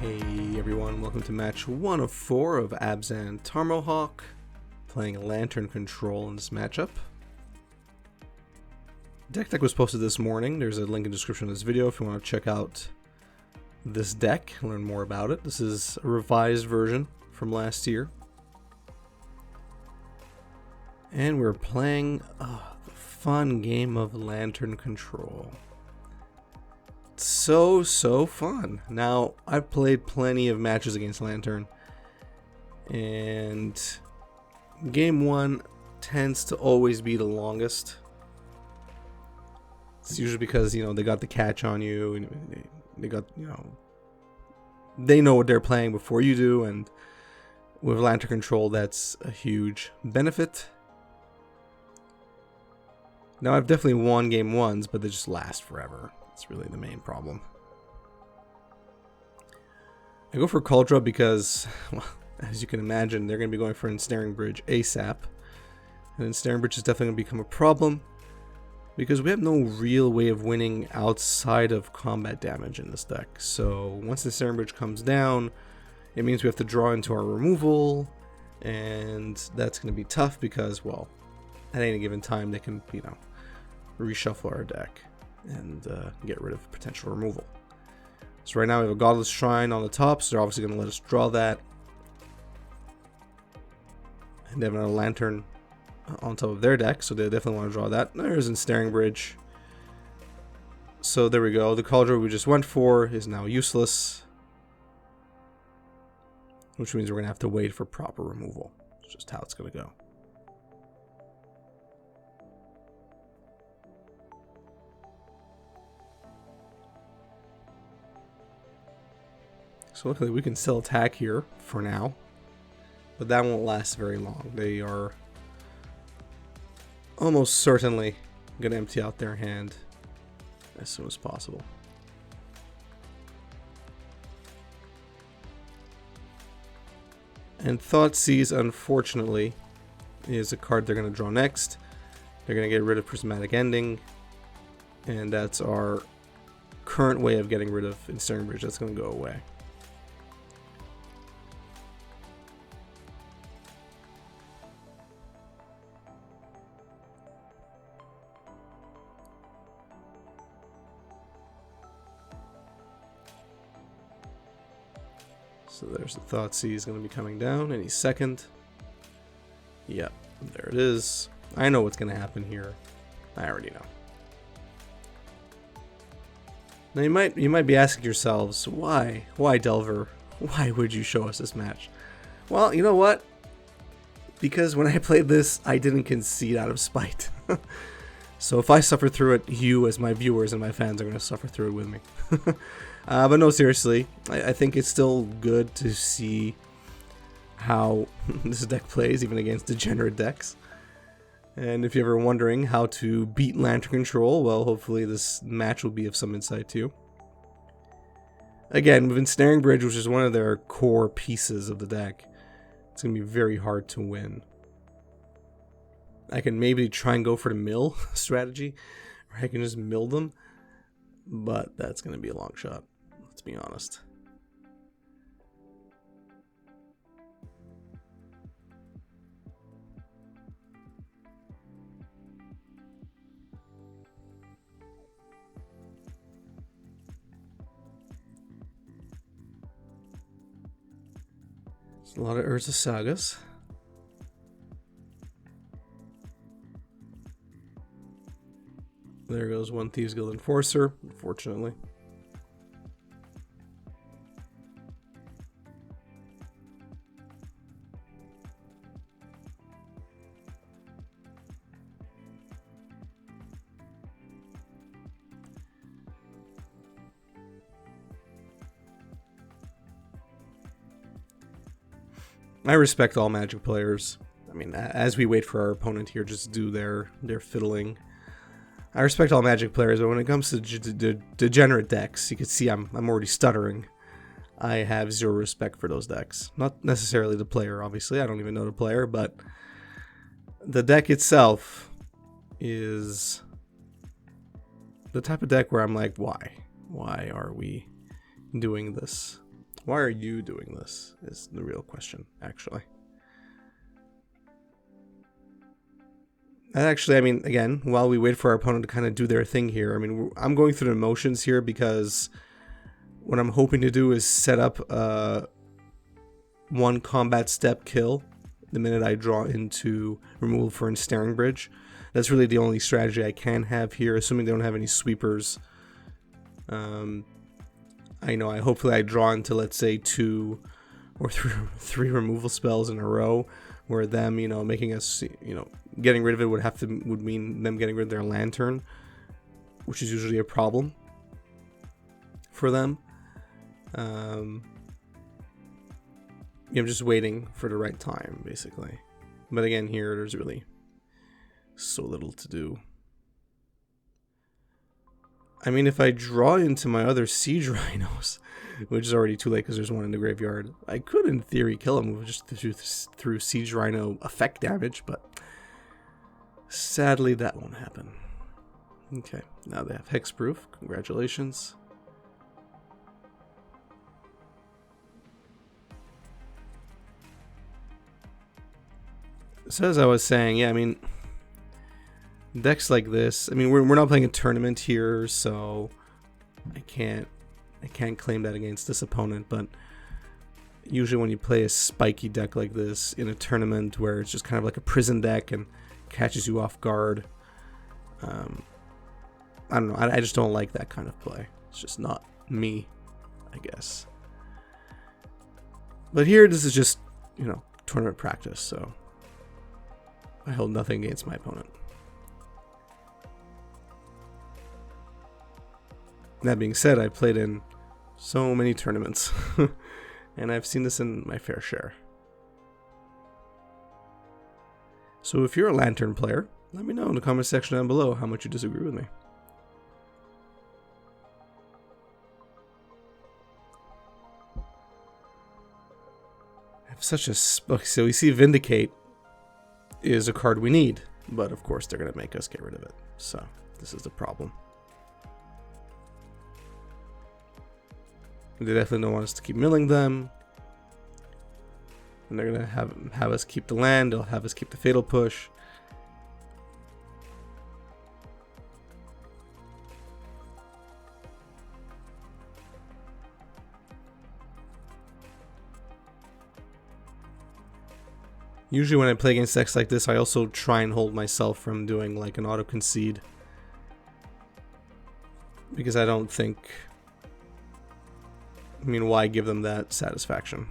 Hey everyone, welcome to match 1 of 4 of Abzan Tarmohawk, playing Lantern Control in this matchup. Deck was posted this morning. There's a link in the description of this video if you want to check out this deck, learn more about it. This is a revised version from last year. And we're playing the fun game of Lantern Control. So fun. Now, I've played plenty of matches against Lantern, and game 1 tends to always be the longest. It's usually because, they got the catch on you, and they got, they know what they're playing before you do, and with Lantern Control, that's a huge benefit. Now, I've definitely won game 1s, but they just last forever. That's really the main problem. I go for Cauldron because, well, as you can imagine, they're going to be going for Ensnaring Bridge ASAP. And Ensnaring Bridge is definitely going to become a problem because we have no real way of winning outside of combat damage in this deck. So once the Ensnaring Bridge comes down, it means we have to draw into our removal, and that's going to be tough because, well, at any given time they can, reshuffle our deck and get rid of potential removal. So right now we have a Godless Shrine on the top, so they're obviously going to let us draw that. And they have another Lantern on top of their deck, so they definitely want to draw that. There's Ensnaring Bridge. So there we go. The Cauldron we just went for is now useless, which means we're going to have to wait for proper removal. It's just how it's going to go. So luckily we can still attack here for now, but that won't last very long. They are almost certainly going to empty out their hand as soon as possible. And Thoughtseize, unfortunately, is a card they're going to draw next. They're going to get rid of Prismatic Ending, and that's our current way of getting rid of Ensnaring Bridge. That's going to go away. So there's the Thoughtseize going to be coming down any second. Yep, there it is. I know what's going to happen here. I already know. Now you might be asking yourselves, why Delver? Why would you show us this match? Well, you know what? Because when I played this, I didn't concede out of spite. So if I suffer through it, you as my viewers and my fans are going to suffer through it with me. But no, seriously, I think it's still good to see how this deck plays, even against degenerate decks. And if you're ever wondering how to beat Lantern Control, well, hopefully this match will be of some insight to you. Again, with Ensnaring Bridge, which is one of their core pieces of the deck, it's going to be very hard to win. I can maybe try and go for the mill strategy, where I can just mill them, but that's going to be a long shot, let's be honest. There's a lot of Urza Sagas. There goes one Thieves Guild Enforcer, unfortunately. I respect all Magic players. I mean, as we wait for our opponent here, just do their fiddling. I respect all Magic players, but when it comes to degenerate decks, you can see I'm already stuttering. I have zero respect for those decks. Not necessarily the player, obviously. I don't even know the player, but the deck itself is the type of deck where I'm like, why? Why are we doing this? Why are you doing this is the real question, actually. And actually, I mean, again, while we wait for our opponent to kind of do their thing here, I mean, I'm going through the motions here because what I'm hoping to do is set up one combat step kill the minute I draw into removal for Ensnaring Bridge. That's really the only strategy I can have here, assuming they don't have any sweepers. Hopefully I draw into, let's say, 2 or 3 removal spells in a row, where them, making us, getting rid of it would mean them getting rid of their lantern, which is usually a problem for them. I'm just waiting for the right time, basically. But again, here there's really so little to do. I mean, if I draw into my other Siege Rhinos, which is already too late because there's one in the graveyard, I could, in theory, kill him just through Siege Rhino effect damage, but sadly that won't happen. Okay, now they have Hexproof. Congratulations. So as I was saying, yeah, I mean, decks like this, I mean, we're not playing a tournament here, so I can't claim that against this opponent, but usually when you play a spiky deck like this in a tournament where it's just kind of like a prison deck and catches you off guard, I don't know, I just don't like that kind of play. It's just not me, I guess. But here, this is just, tournament practice, so I hold nothing against my opponent. That being said, I played in so many tournaments, and I've seen this in my fair share. So if you're a Lantern player, let me know in the comment section down below how much you disagree with me. I have such a... So we see Vindicate is a card we need, but of course they're going to make us get rid of it. So this is the problem. They definitely don't want us to keep milling them. And they're going to have us keep the land. They'll have us keep the Fatal Push. Usually when I play against decks like this, I also try and hold myself from doing like an auto concede, because I don't think, I mean, why give them that satisfaction?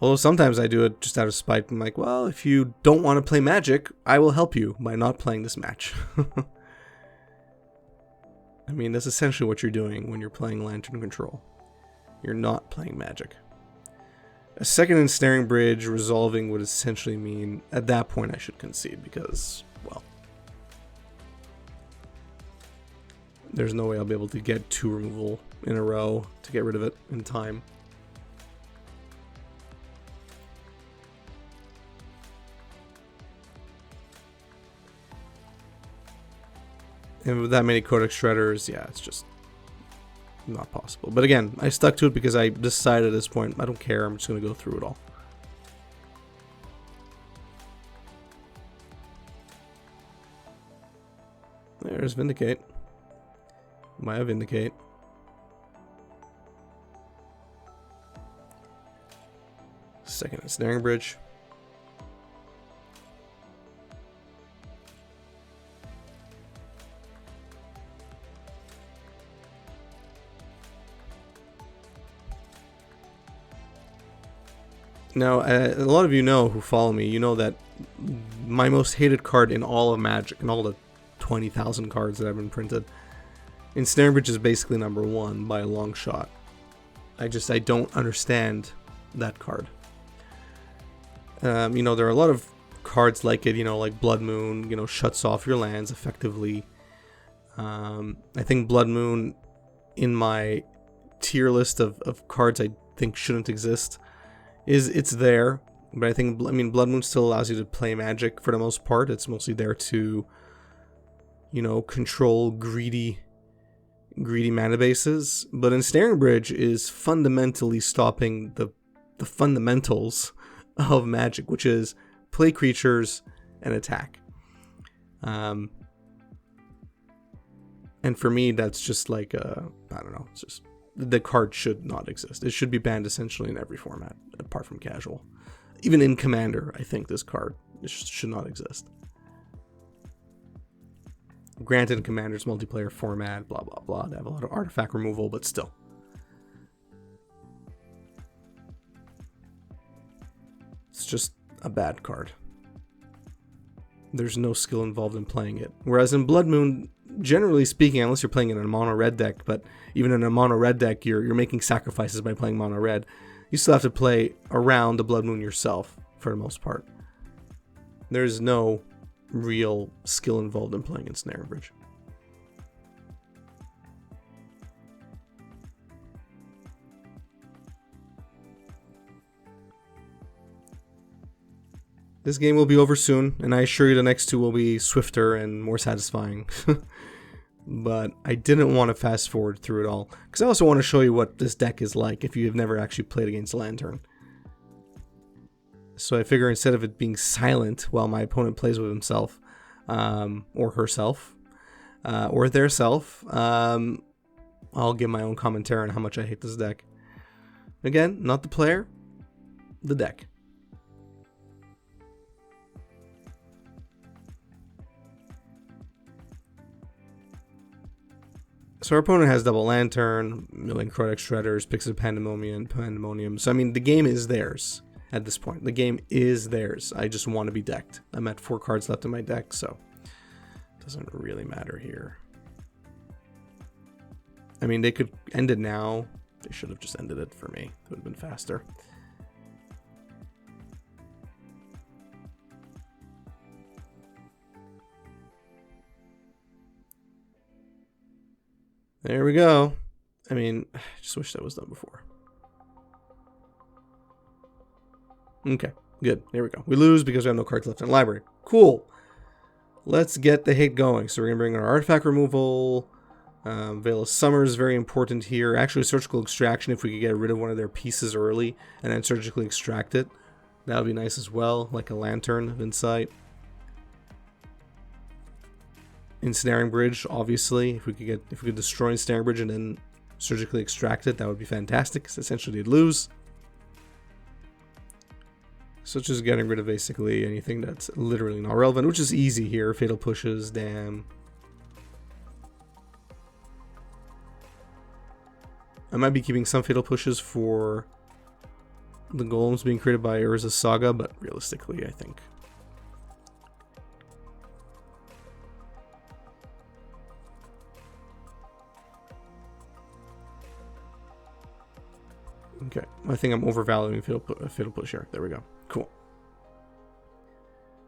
Although sometimes I do it just out of spite. I'm like, well, if you don't want to play Magic, I will help you by not playing this match. I mean, that's essentially what you're doing when you're playing Lantern Control. You're not playing Magic. A second Ensnaring Bridge resolving would essentially mean, at that point, I should concede, because, well, there's no way I'll be able to get 2 removal in a row to get rid of it in time. And with that many Codex Shredders, yeah, it's just not possible. But again, I stuck to it because I decided at this point, I don't care, I'm just going to go through it all. There's Vindicate. Maya Vindicate. Second Ensnaring Bridge. Now, a lot of you know who follow me, you know that my most hated card in all of Magic, and all the 20,000 cards that have been printed, Ensnaring Bridge is basically number 1 by a long shot. I don't understand that card. There are a lot of cards like it, like Blood Moon, shuts off your lands effectively. I think Blood Moon, in my tier list of cards I think shouldn't exist, it's there, but Blood Moon still allows you to play Magic for the most part. It's mostly there to, control greedy greedy mana bases, but Ensnaring Bridge is fundamentally stopping the fundamentals of Magic, which is play creatures and attack. And for me, that's just like I don't know. It's just the card should not exist. It should be banned essentially in every format, apart from casual. Even in Commander, I think this card should not exist. Granted, Commander's multiplayer format, blah blah blah. They have a lot of artifact removal, but still. It's just a bad card. There's no skill involved in playing it. Whereas in Blood Moon, generally speaking, unless you're playing in a mono red deck, but even in a mono red deck, you're making sacrifices by playing mono red. You still have to play around the Blood Moon yourself for the most part. There's no real skill involved in playing Ensnaring Bridge. This game will be over soon, and I assure you the next two will be swifter and more satisfying. But I didn't want to fast forward through it all, because I also want to show you what this deck is like if you have never actually played against Lantern. So I figure instead of it being silent while my opponent plays with himself, or herself, or their self, I'll give my own commentary on how much I hate this deck. Again, not the player, the deck. So our opponent has double Lantern, Milling Codex Shredders, Pixis Pandemonium. So I mean, the game is theirs at this point. The game is theirs. I just want to be decked. I'm at 4 cards left in my deck, so it doesn't really matter here. I mean, they could end it now. They should have just ended it for me. It would have been faster. There we go. I mean, I just wish that was done before. Okay, good. There we go. We lose because we have no cards left in the library. Cool. Let's get the hate going. So we're going to bring our artifact removal. Veil of Summer is very important here. Actually, Surgical Extraction, if we could get rid of one of their pieces early and then surgically extract it. That would be nice as well, like a Lantern of Insight. Ensnaring Bridge, obviously, if we could destroy Ensnaring Bridge and then surgically extract it, that would be fantastic, because essentially they'd lose. So just getting rid of basically anything that's literally not relevant, which is easy here. Fatal Pushes, damn. I might be keeping some Fatal Pushes for the golems being created by Urza's Saga, but realistically, I think. Okay, I think I'm overvaluing Fatal Push here. There we go. Cool.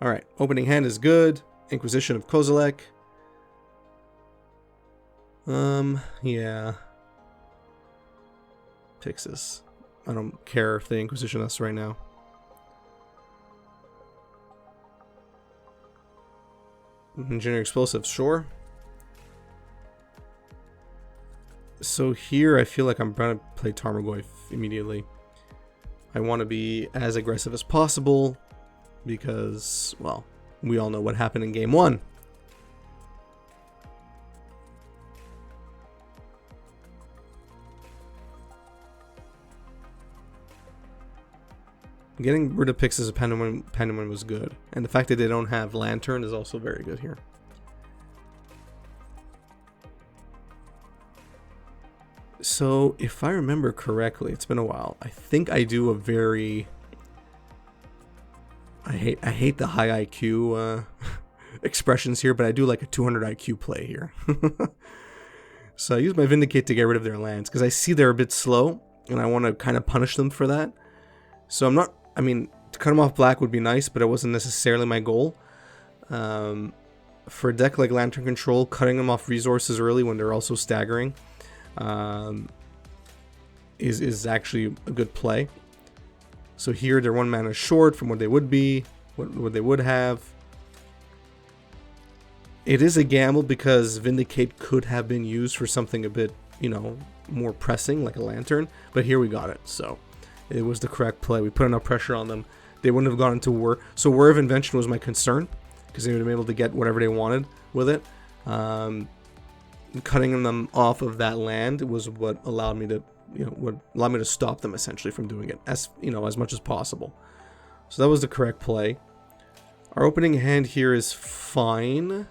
Alright, opening hand is good. Inquisition of Kozilek. Yeah. Pixis. I don't care if they Inquisition us right now. Engineer Explosives, sure. So here I feel like I'm going to play Tarmohawk immediately. I want to be as aggressive as possible because, well, we all know what happened in game 1. Getting rid of Pixis of Pandemonium was good, and the fact that they don't have Lantern is also very good here. So, if I remember correctly, it's been a while. I think I do a very... I hate the high IQ expressions here, but I do like a 200 IQ play here. So I use my Vindicate to get rid of their lands, because I see they're a bit slow, and I want to kind of punish them for that. So I'm not... I mean, to cut them off black would be nice, but it wasn't necessarily my goal. For a deck like Lantern Control, cutting them off resources early when they're also staggering... is actually a good play. So here they're 1 mana short from what they would be, what they would have. It is a gamble because Vindicate could have been used for something a bit, you know, more pressing, like a Lantern. But here we got it, so it was the correct play. We put enough pressure on them. They wouldn't have gone into War. So War of Invention was my concern, because they would have been able to get whatever they wanted with it. Cutting them off of that land was what allowed me to, you know, what allowed me to stop them essentially from doing it, as you know, as much as possible. So that was the correct play. Our opening hand here is fine.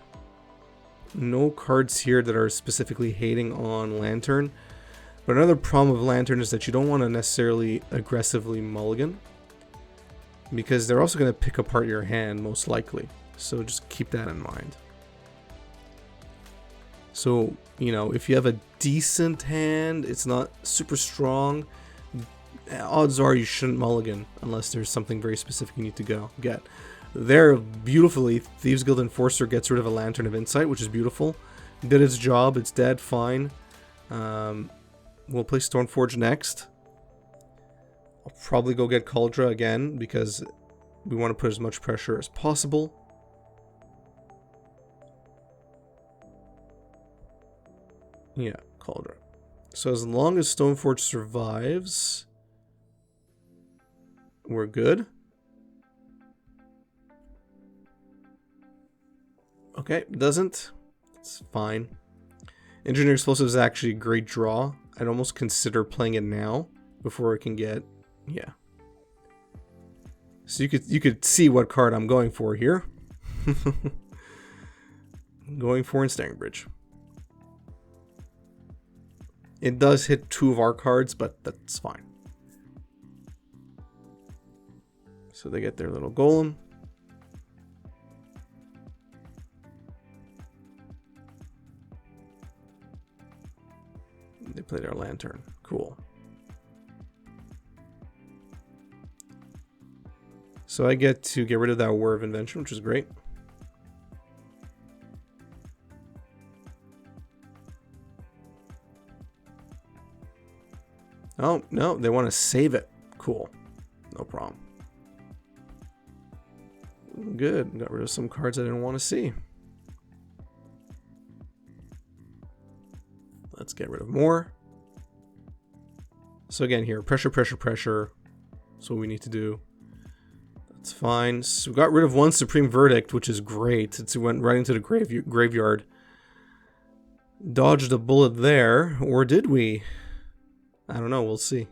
No cards here that are specifically hating on Lantern. But another problem with Lantern is that you don't want to necessarily aggressively mulligan, because they're also going to pick apart your hand most likely. So just keep that in mind. So, you know, if you have a decent hand, it's not super strong, odds are you shouldn't mulligan unless there's something very specific you need to get. There, beautifully, Thieves Guild Enforcer gets rid of a Lantern of Insight, which is beautiful. Did its job, it's dead, fine. We'll play Stormforge next. I'll probably go get Cauldra again, because we want to put as much pressure as possible. Yeah, Cauldra. So as long as Stoneforge survives, we're good. Okay, doesn't. It's fine. Engineer Explosive is actually a great draw. I'd almost consider playing it now before it can get, yeah. So you could see what card I'm going for here. Going for Ensnaring Bridge. It does hit 2 of our cards, but that's fine. So they get their little golem. They play their Lantern. Cool. So I get to get rid of that War of Invention, which is great. Oh, no, they want to save it. Cool. No problem. Good. Got rid of some cards I didn't want to see. Let's get rid of more. So again here, pressure, pressure, pressure. That's what we need to do. That's fine. So we got rid of one Supreme Verdict, which is great. It went right into the graveyard. Dodged a bullet there, or did we? I don't know, we'll see.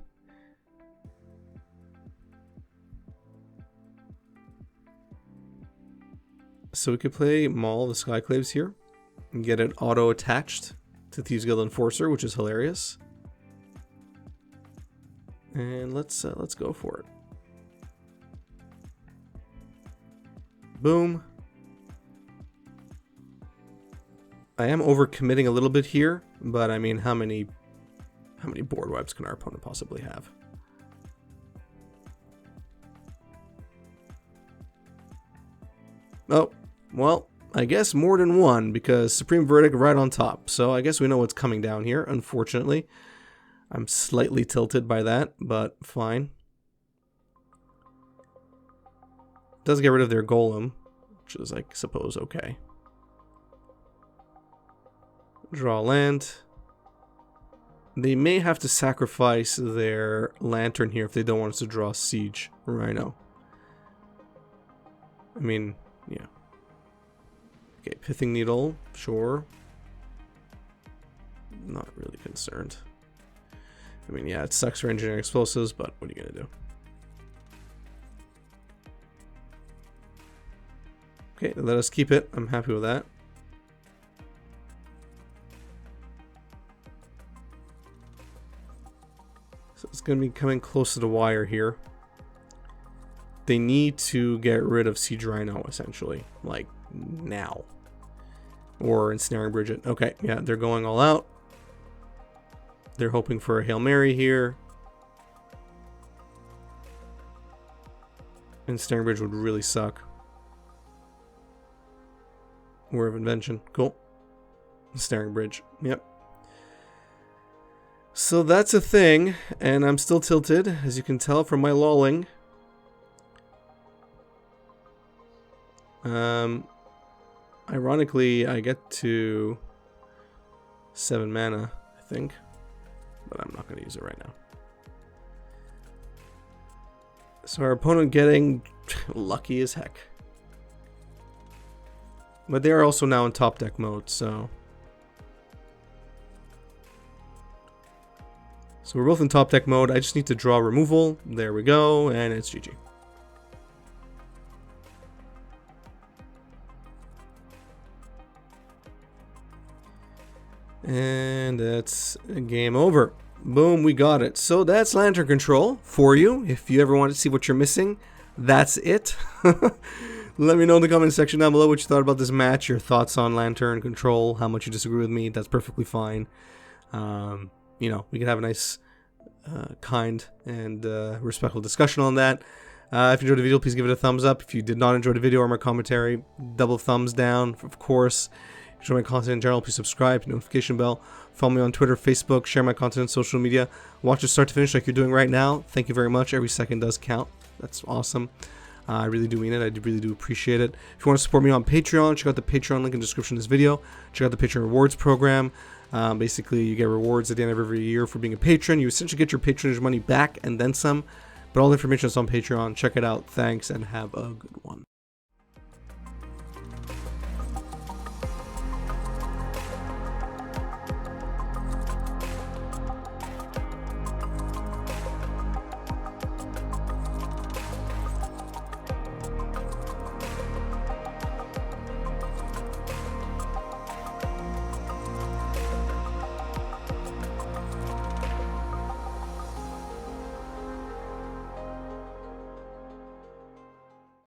So we could play Maul the Skyclaves here and get it auto attached to Thieves Guild Enforcer, which is hilarious. And let's go for it. Boom. I am overcommitting a little bit here, but I mean, how many board wipes can our opponent possibly have? Oh, well, I guess more than one, because Supreme Verdict right on top. So I guess we know what's coming down here, unfortunately. I'm slightly tilted by that, but fine. Does get rid of their golem, which is, I suppose, okay. Draw land. They may have to sacrifice their Lantern here if they don't want us to draw Siege Rhino. I mean, yeah. Okay, Pithing Needle, sure. Not really concerned. I mean, yeah, it sucks for Engineering Explosives, but what are you gonna do? Okay, let us keep it. I'm happy with that. So it's gonna be coming close to the wire here. They need to get rid of Siege Rhino, essentially. Like, now. Or Ensnaring Bridget. Okay, yeah, they're going all out. They're hoping for a Hail Mary here. Ensnaring Bridge would really suck. War of Invention. Cool. Ensnaring Bridge. Yep. So that's a thing, and I'm still tilted, as you can tell from my lolling. Ironically, I get to 7 mana, I think. But I'm not going to use it right now. So our opponent getting lucky as heck. But they are also now in top deck mode, so... So we're both in top deck mode. I just need to draw removal. There we go, and it's GG. And that's game over. Boom, we got it. So that's Lantern Control for you. If you ever want to see what you're missing, that's it. Let me know in the comment section down below what you thought about this match, your thoughts on Lantern Control, how much you disagree with me. That's perfectly fine. You know, we can have a nice, kind, and respectful discussion on that. If you enjoyed the video, please give it a thumbs up. If you did not enjoy the video or my commentary, double thumbs down, of course. If you enjoy my content in general, please subscribe, hit the notification bell. Follow me on Twitter, Facebook, share my content on social media. Watch it start to finish like you're doing right now. Thank you very much. Every second does count. That's awesome. I really do mean it. I really do appreciate it. If you want to support me on Patreon, check out the Patreon link in the description of this video. Check out the Patreon rewards program. Basically, you get rewards at the end of every year for being a patron. You essentially get your patronage money back and then some. But all the information is on Patreon. Check it out. Thanks, and have a good one.